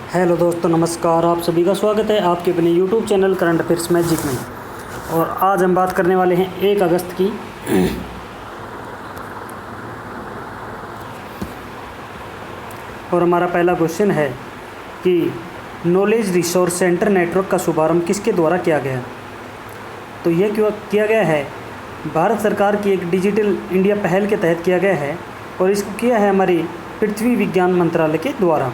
Hello दोस्तों, नमस्कार। आप सभी का स्वागत है आपके अपने YouTube channel current affairs magic में। और आज हम बात करने वाले हैं 1 अगस्त की। और हमारा पहला क्वेश्चन है कि नॉलेज रिसोर्स सेंटर नेटवर्क का शुभारंभ किसके द्वारा किया गया। तो यह क्यों किया गया है, भारत सरकार की एक डिजिटल इंडिया पहल के तहत किया गया है और इसको किया है हमारी पृथ्वी विज्ञान मंत्रालय के द्वारा।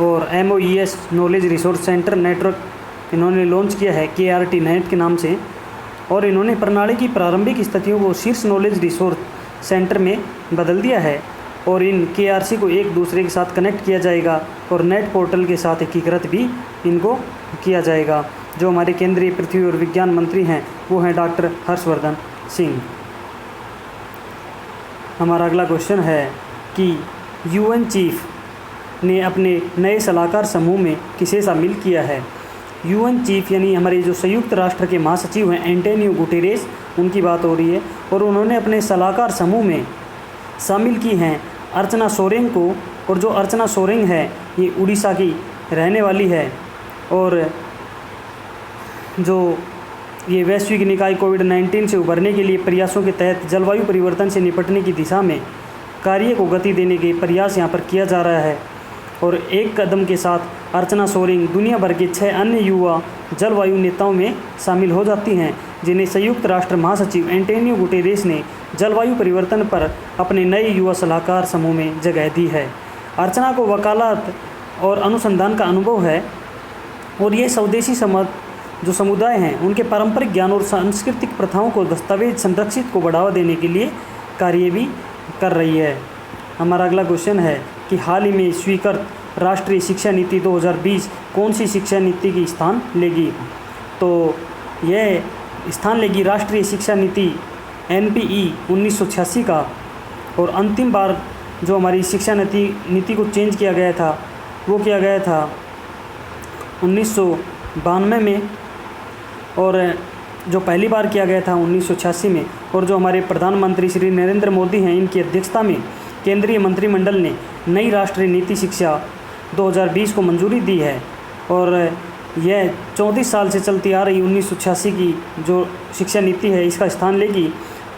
और MOES knowledge resource centre network इन्होंने लॉन्च किया है KRT नेट के नाम से। और इन्होंने प्रणाली की प्रारंभिक स्थितियों को शीर्ष नॉलेज रिसोर्स सेंटर में बदल दिया है और इन KRC को एक दूसरे के साथ कनेक्ट किया जाएगा और नेट पोर्टल के साथ एकीकृत भी इनको किया जाएगा। जो हमारे केंद्रीय पृथ्वी और विज्ञान मंत्री हैं वो हैं डॉक्टर हर्षवर्धन सिंह। हमारा अगला क्वेश्चन है कि UN चीफ ने अपने नए सलाहकार समूह में किसे शामिल किया है। UN चीफ यानी हमारे जो संयुक्त राष्ट्र के महासचिव हैं एंटोनियो गुटेरेस, उनकी बात हो रही है। और उन्होंने अपने सलाहकार समूह में शामिल की हैं अर्चना सोरेंग को। और जो अर्चना सोरेंग है ये उड़ीसा की रहने वाली है और जो ये वैश्विक निकाय कोविड-19 से उभरने के लिए प्रयासों के तहत जलवायु परिवर्तन से निपटने की दिशा में कार्य को गति देने के प्रयास यहाँ पर किया जा रहा है। और एक कदम के साथ अर्चना सोरेंग दुनिया भर के 6 अन्य युवा जलवायु नेताओं में शामिल हो जाती हैं, जिन्हें संयुक्त राष्ट्र महासचिव एंटोनियो गुटेरेस ने जलवायु परिवर्तन पर अपने नए युवा सलाहकार समूह में जगह दी है। अर्चना को वकालत और अनुसंधान का अनुभव है और ये स्वदेशी जो समुदाय हैं उनके पारंपरिक ज्ञान और सांस्कृतिक प्रथाओं को दस्तावेज संरक्षित को बढ़ावा देने के लिए कार्य भी कर रही है। हमारा अगला क्वेश्चन है कि हाल ही में स्वीकृत राष्ट्रीय शिक्षा नीति 2020 कौन सी शिक्षा नीति की स्थान लेगी। तो यह स्थान लेगी राष्ट्रीय शिक्षा नीति NPE 1986 का। और अंतिम बार जो हमारी शिक्षा नीति को चेंज किया गया था वो किया गया था 1992 में और जो पहली बार किया गया था 1986 में। और जो हमारे प्रधानमंत्री श्री नरेंद्र मोदी हैं इनकी अध्यक्षता में केंद्रीय मंत्रिमंडल ने नई राष्ट्रीय नीति शिक्षा 2020 को मंजूरी दी है। और यह 34 साल से चलती आ रही 1986 की जो शिक्षा नीति है इसका स्थान लेगी।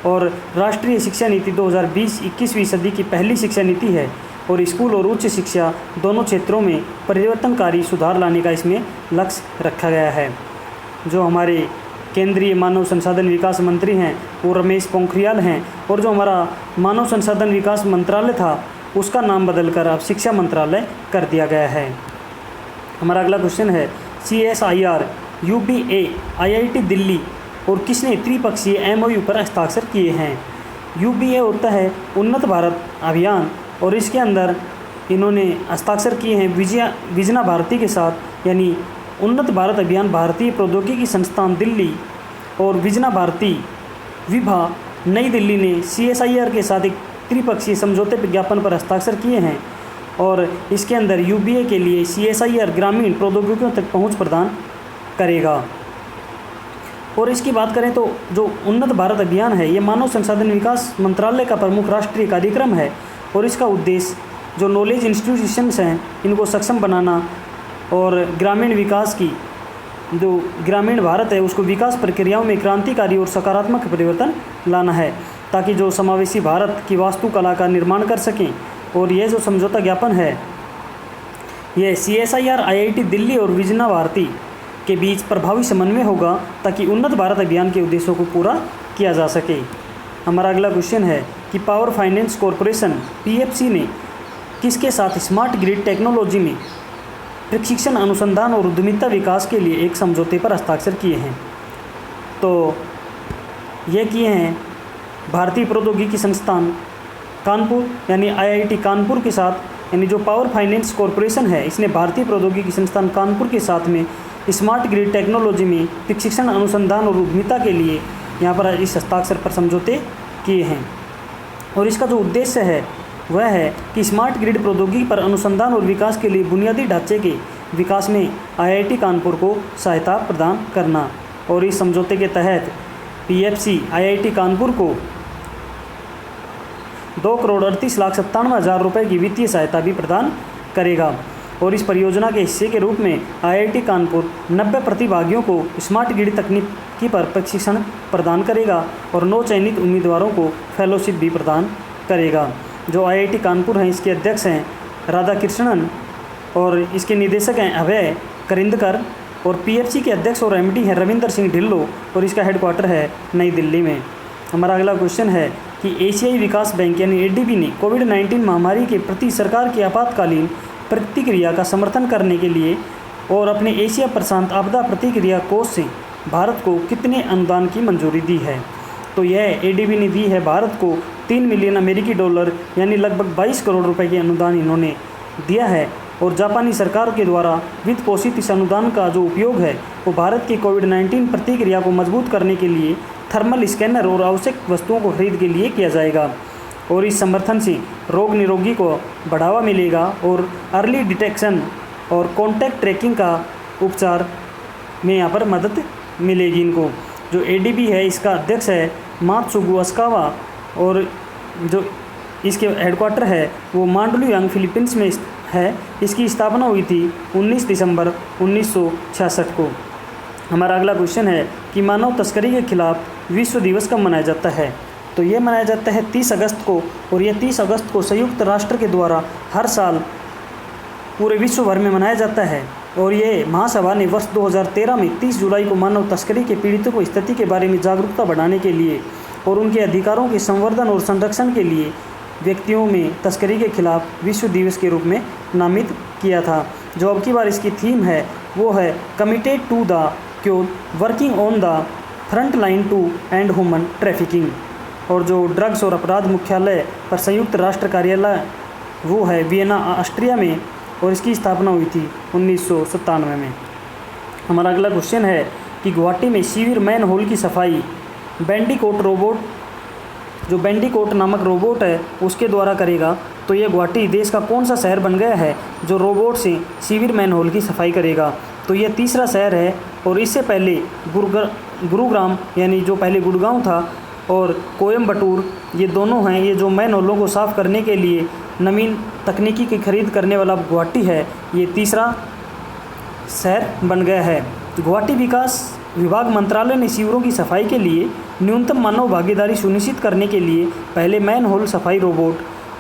और राष्ट्रीय शिक्षा नीति 2020 21वीं सदी की पहली शिक्षा नीति है और स्कूल और उच्च शिक्षा दोनों क्षेत्रों में परिवर्तनकारी सुधार लाने का इसमें लक्ष्य रखा गया है। जो हमारे केंद्रीय मानव संसाधन विकास मंत्री हैं वो रमेश पोखरियाल हैं। और जो हमारा मानव संसाधन विकास मंत्रालय था उसका नाम बदलकर अब शिक्षा मंत्रालय कर दिया गया है। हमारा अगला क्वेश्चन है CSIR UPA IIT दिल्ली और किसने त्रिपक्षीय MOU पर हस्ताक्षर किए हैं। UPA होता है उन्नत भारत अभियान और इसके अंदर इन्होंने हस्ताक्षर किए हैं विजना भारती के साथ। यानी उन्नत भारत अभियान भारतीय प्रौद्योगिकी संस्थान दिल्ली और विजना भारती विभा नई दिल्ली ने CSIR के साथ एक त्रिपक्षीय समझौते विज्ञापन पर हस्ताक्षर किए हैं। और इसके अंदर UPA के लिए CSIR ग्रामीण प्रौद्योगिकियों तक पहुंच प्रदान करेगा। और इसकी बात करें तो जो उन्नत भारत अभियान है ये मानव संसाधन विकास मंत्रालय का प्रमुख राष्ट्रीय कार्यक्रम है और इसका उद्देश्य जो नॉलेज इंस्टीट्यूशंस हैं इनको सक्षम बनाना और ग्रामीण विकास की जो ग्रामीण भारत है उसको विकास प्रक्रियाओं में क्रांतिकारी और सकारात्मक परिवर्तन लाना है ताकि जो समावेशी भारत की वास्तुकला का निर्माण कर सकें। और यह जो समझौता ज्ञापन है यह CSIR IIT दिल्ली और विजना भारती के बीच प्रभावी समन्वय होगा ताकि उन्नत भारत अभियान के उद्देश्यों को पूरा किया जा सके। हमारा अगला क्वेश्चन है कि पावर फाइनेंस कॉरपोरेशन PFC ने किसके साथ स्मार्ट ग्रिड टेक्नोलॉजी में प्रशिक्षण अनुसंधान और उद्यमिता विकास के लिए एक समझौते पर हस्ताक्षर किए हैं। तो ये किए हैं भारतीय प्रौद्योगिकी संस्थान कानपुर यानी IIT कानपुर के साथ। यानी जो पावर फाइनेंस कॉरपोरेशन है इसने भारतीय प्रौद्योगिकी संस्थान कानपुर के साथ में स्मार्ट ग्रिड टेक्नोलॉजी में प्रशिक्षण अनुसंधान और उद्यमिता के लिए यहाँ पर इस हस्ताक्षर पर समझौते किए हैं। और इसका जो उद्देश्य है वह है कि स्मार्ट ग्रिड प्रौद्योगिकी पर अनुसंधान और विकास के लिए बुनियादी ढांचे के विकास में IIT कानपुर को सहायता प्रदान करना। और इस समझौते के तहत PFC IIT कानपुर को 2,38,97,000 रुपये की वित्तीय सहायता भी प्रदान करेगा। और इस परियोजना के हिस्से के रूप में IIT कानपुर 90 प्रतिभागियों को स्मार्ट ग्रिड तकनीकी पर प्रशिक्षण प्रदान करेगा और 9 चयनित उम्मीदवारों को फेलोशिप भी प्रदान करेगा। जो IIT कानपुर हैं इसके अध्यक्ष हैं राधाकृष्णन और इसके निदेशक हैं अभय करिंदकर और PFC के अध्यक्ष और MD हैं रविंदर सिंह ढिल्लो और इसका हेडक्वार्टर है नई दिल्ली में। हमारा अगला क्वेश्चन है कि एशियाई विकास बैंक यानी ADB ने कोविड-19 महामारी के प्रति सरकार की आपातकालीन प्रतिक्रिया का समर्थन करने के लिए और अपने एशिया प्रशांत आपदा प्रतिक्रिया कोष से भारत को कितने अनुदान की मंजूरी दी है। तो यह ADB ने दी है भारत को $3 मिलियन अमेरिकी डॉलर यानी लगभग 22 करोड़ रुपए की अनुदान इन्होंने दिया है। और जापानी सरकार के द्वारा वित्त पोषित इस अनुदान का जो उपयोग है वो भारत की कोविड-19 प्रतिक्रिया को मजबूत करने के लिए थर्मल स्कैनर और आवश्यक वस्तुओं को खरीद के लिए किया जाएगा। और इस समर्थन से रोग निरोगी को बढ़ावा मिलेगा और अर्ली डिटेक्शन और कॉन्टैक्ट ट्रैकिंग का उपचार में यहाँ पर मदद मिलेगी इनको। जो ADB है इसका अध्यक्ष है मात्सुगु अस्कावा और जो इसके हेडक्वार्टर है वो मांडलुयांग फिलीपींस में है। इसकी स्थापना हुई थी 19 दिसंबर 1966 को। हमारा अगला क्वेश्चन है कि मानव तस्करी के खिलाफ विश्व दिवस कब मनाया जाता है। तो ये मनाया जाता है 30 अगस्त को और यह 30 अगस्त को संयुक्त राष्ट्र के द्वारा हर साल पूरे विश्व भर में मनाया जाता है। और ये महासभा ने वर्ष 2013 में 30 जुलाई को मानव तस्करी के पीड़ितों को स्थिति के बारे में जागरूकता बढ़ाने के लिए और उनके अधिकारों के संवर्धन और संरक्षण के लिए व्यक्तियों में तस्करी के खिलाफ विश्व दिवस के रूप में नामित किया था। जो अब की बार इसकी थीम है वो है committed to the cure working on the front line to end human trafficking. और जो ड्रग्स और अपराध मुख्यालय पर संयुक्त राष्ट्र कार्यालय वो है वियना ऑस्ट्रिया में और इसकी स्थापना हुई थी 1997 में। हमारा अगला क्वेश्चन है कि गुवाहाटी में सीवर मैन होल की सफाई बैंडिकोट रोबोट जो बैंडिकोट नामक रोबोट है उसके द्वारा करेगा। तो ये गुवाहाटी देश का कौन सा शहर बन गया है जो रोबोट से सीवर मैन होल की सफाई करेगा। तो ये तीसरा शहर है और इससे पहले गुरुग्राम यानी जो पहले गुड़गांव था और कोयम्बटूर ये दोनों हैं। ये जो मैन होलों को साफ़ करने के लिए नवीन तकनीकी की खरीद करने वाला गुवाहाटी है ये तीसरा शहर बन गया है। गुवाहाटी विकास विभाग मंत्रालय ने सीवरों की सफाई के लिए न्यूनतम मानव भागीदारी सुनिश्चित करने के लिए पहले मैन होल सफाई रोबोट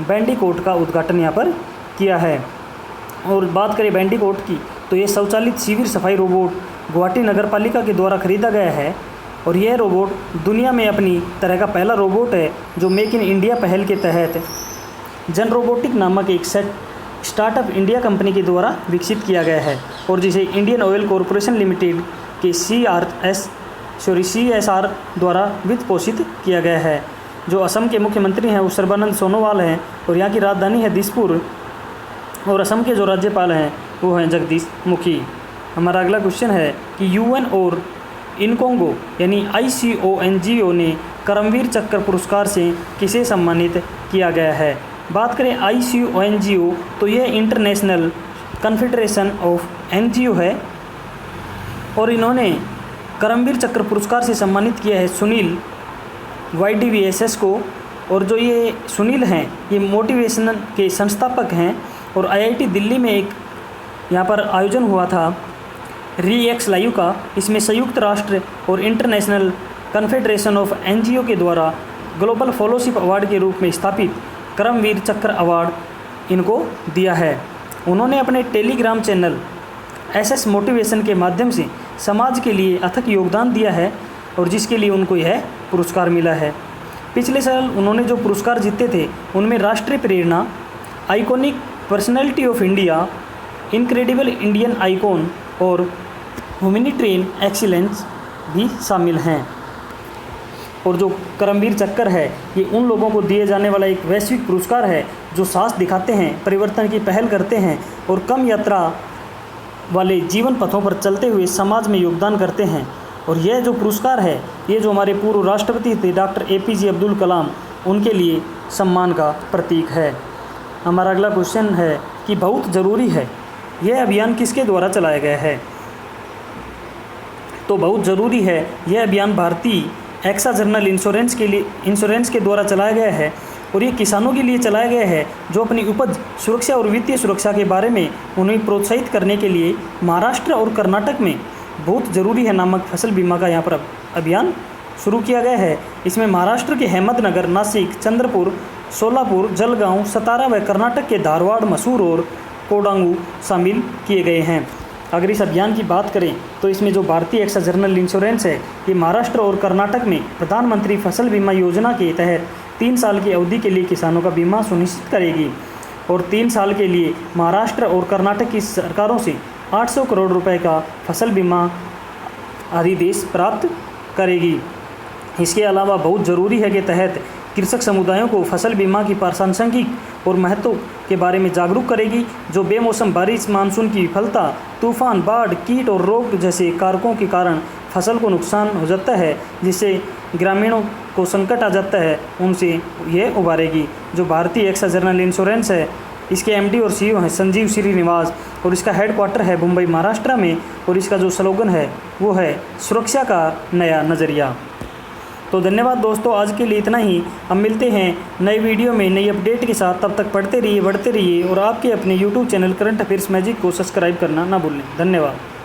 बैंडिकोट का उद्घाटन यहाँ पर किया है। और बात करें बैंडिकोट की तो ये स्वचालित सीवर सफाई रोबोट गुवाहाटी नगर पालिका के द्वारा खरीदा गया है और यह रोबोट दुनिया में अपनी तरह का पहला रोबोट है जो मेक इन इंडिया पहल के तहत जन रोबोटिक नामक एक स्टार्टअप इंडिया कंपनी के द्वारा विकसित किया गया है और जिसे इंडियन ऑयल कॉरपोरेशन लिमिटेड के CSR द्वारा वित्त पोषित किया गया है। जो असम के मुख्यमंत्री हैं वो सर्बानंद सोनोवाल हैं और यहाँ की राजधानी है दिसपुर और असम के जो राज्यपाल हैं वो हैं जगदीश मुखी। हमारा अगला क्वेश्चन है कि UN और इनकोंगो यानी ICONGO ने करमवीर चक्र पुरस्कार से किसे सम्मानित किया गया है। बात करें ICONGO तो यह इंटरनेशनल कन्फेडरेशन ऑफ NGO है और इन्होंने करमवीर चक्र पुरस्कार से सम्मानित किया है सुनील YDVSS को। और जो ये सुनील हैं ये मोटिवेशन के संस्थापक हैं और IIT दिल्ली में एक यहाँ पर आयोजन हुआ था REX लाइव का। इसमें संयुक्त राष्ट्र और इंटरनेशनल कन्फेडरेशन ऑफ NGO के द्वारा ग्लोबल फेलोशिप अवार्ड के रूप में स्थापित करमवीर चक्र अवार्ड इनको दिया है। उन्होंने अपने टेलीग्राम चैनल SS मोटिवेशन के माध्यम से समाज के लिए अथक योगदान दिया है और जिसके लिए उनको यह पुरस्कार मिला है। पिछले साल उन्होंने जो पुरस्कार जीते थे उनमें राष्ट्रीय प्रेरणा, iconic personality of India, incredible Indian icon और ह्यूमैनिटेरियन एक्सीलेंस भी शामिल हैं। और जो करमवीर चक्र है ये उन लोगों को दिए जाने वाला एक वैश्विक पुरस्कार है जो साहस दिखाते हैं, परिवर्तन की पहल करते हैं और कम यात्रा वाले जीवन पथों पर चलते हुए समाज में योगदान करते हैं। और यह जो पुरस्कार है ये जो हमारे पूर्व राष्ट्रपति थे डॉक्टर APJ अब्दुल कलाम उनके लिए सम्मान का प्रतीक है। हमारा अगला क्वेश्चन है कि बहुत ज़रूरी है यह अभियान किसके द्वारा चलाया गया है। तो बहुत ज़रूरी है यह अभियान भारतीय एक्सा जनरल इंश्योरेंस के द्वारा चलाया गया है और ये किसानों के लिए चलाया गया है जो अपनी उपज सुरक्षा और वित्तीय सुरक्षा के बारे में उन्हें प्रोत्साहित करने के लिए महाराष्ट्र और कर्नाटक में बहुत ज़रूरी है नामक फसल बीमा का यहाँ पर अभियान शुरू किया गया है। इसमें महाराष्ट्र के अहमदनगर, नासिक, चंद्रपुर, सोलापुर, जलगांव, सतारा व कर्नाटक के धारवाड़, मसूर और कोडांगू शामिल किए गए हैं। अगर इस अभियान की बात करें तो इसमें जो भारतीय एक्सा जनरल इंश्योरेंस है ये महाराष्ट्र और कर्नाटक में प्रधानमंत्री फसल बीमा योजना के तहत 3 साल की अवधि के लिए किसानों का बीमा सुनिश्चित करेगी और 3 साल के लिए महाराष्ट्र और कर्नाटक की सरकारों से 800 करोड़ रुपए का फसल बीमा अधिदेश प्राप्त करेगी। इसके अलावा बहुत ज़रूरी है के तहत कृषक समुदायों को फसल बीमा की प्रासंगिक और महत्व के बारे में जागरूक करेगी जो बेमौसम बारिश, मानसून की विफलता, तूफान, बाढ़, कीट और रोग जैसे कारकों के कारण फसल को नुकसान हो जाता है जिससे ग्रामीणों को संकट आ जाता है, उनसे ये उबारेगी। जो भारतीय एक्सा जनरल इंश्योरेंस है इसके एमडी और सीईओ हैं संजीव श्रीनिवास और इसका हेडक्वार्टर है मुंबई, महाराष्ट्र में और इसका जो स्लोगन है वो है सुरक्षा का नया नज़रिया। तो धन्यवाद दोस्तों, आज के लिए इतना ही। हम मिलते हैं नए वीडियो में नई अपडेट के साथ। तब तक पढ़ते रहिए, बढ़ते रहिए और आपके अपने YouTube channel current affairs magic को सब्सक्राइब करना ना भूलें। धन्यवाद।